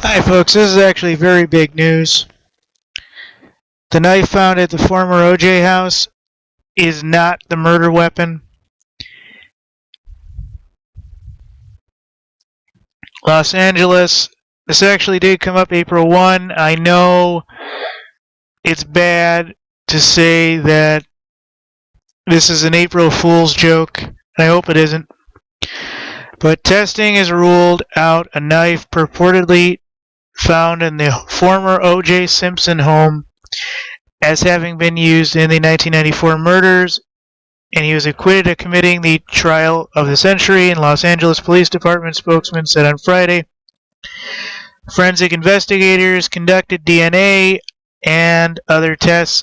Hi folks, this is actually very big news. The knife found at the former OJ house is not the murder weapon. Los Angeles, this actually did come up April 1. I know it's bad to say that this is an April Fool's joke, and I hope it isn't. But testing has ruled out a knife purportedly found in the former O.J. Simpson home as having been used in the 1994 murders, and he was acquitted of committing the trial of the century, and Los Angeles Police Department spokesman said on Friday. Forensic investigators conducted DNA and other tests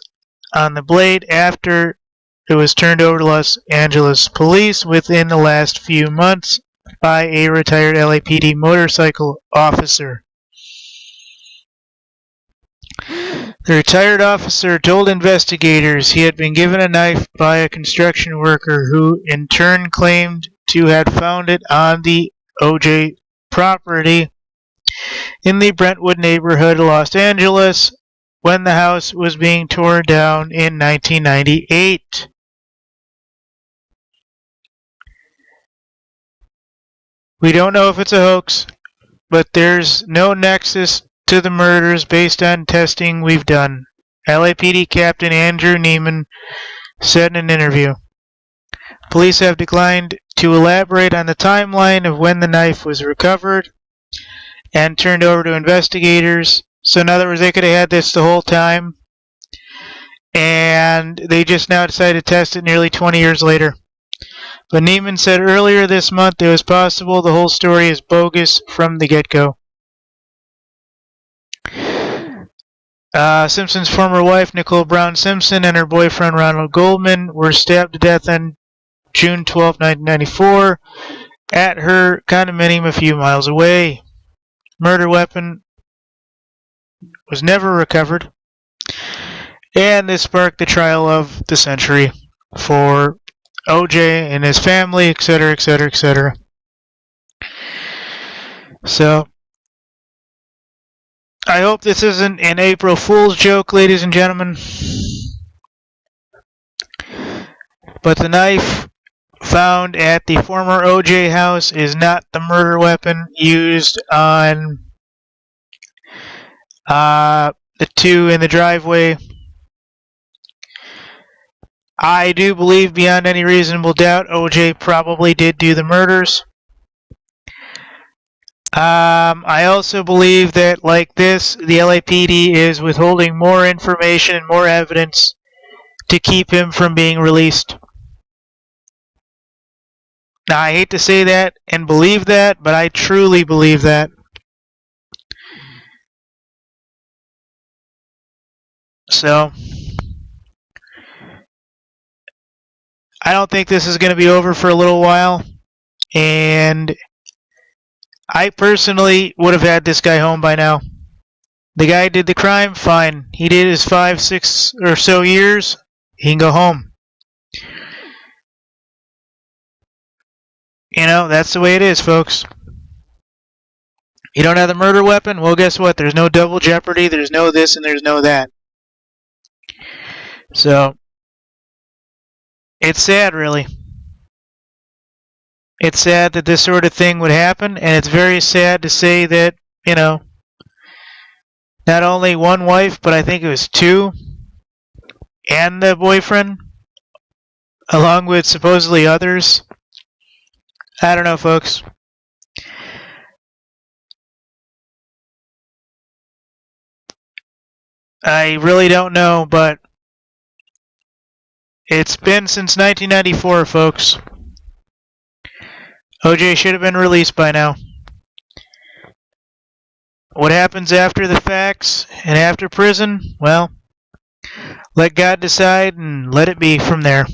on the blade after it was turned over to Los Angeles police within the last few months by a retired LAPD motorcycle officer. The retired officer told investigators he had been given a knife by a construction worker who in turn claimed to have found it on the OJ property in the Brentwood neighborhood of Los Angeles when the house was being torn down in 1998. We don't know if it's a hoax, but there's no nexus to the murders based on testing we've done, LAPD Captain Andrew Neiman said in an interview. Police have declined to elaborate on the timeline of when the knife was recovered and turned over to investigators. So in other words, they could have had this the whole time, and they just now decided to test it nearly 20 years later. But Neiman said earlier this month it was possible the whole story is bogus from the get-go. Simpson's former wife, Nicole Brown Simpson, and her boyfriend, Ronald Goldman, were stabbed to death on June 12, 1994, at her condominium a few miles away. Murder weapon was never recovered, and this sparked the trial of the century for OJ and his family, etc., etc., etc. So, I hope this isn't an April Fool's joke, ladies and gentlemen. But the knife found at the former OJ house is not the murder weapon used on the two in the driveway. I do believe beyond any reasonable doubt OJ probably did do the murders. I also believe that, like this, the LAPD is withholding more information and more evidence to keep him from being released. Now, I hate to say that and believe that, but I truly believe that. So, I don't think this is going to be over for a little while, and I personally would have had this guy home by now. The guy did the crime, fine. He did his 5, 6 or so years. He can go home. You know, that's the way it is, folks. You don't have the murder weapon? Well, guess what? There's no double jeopardy, there's no this, and there's no that. So, it's sad, really. It's sad that this sort of thing would happen, and it's very sad to say that, you know, not only one wife, but I think it was two, and the boyfriend, along with supposedly others. I don't know, folks. I really don't know, but it's been since 1994, folks. OJ should have been released by now. What happens after the facts and after prison? Well, let God decide and let it be from there.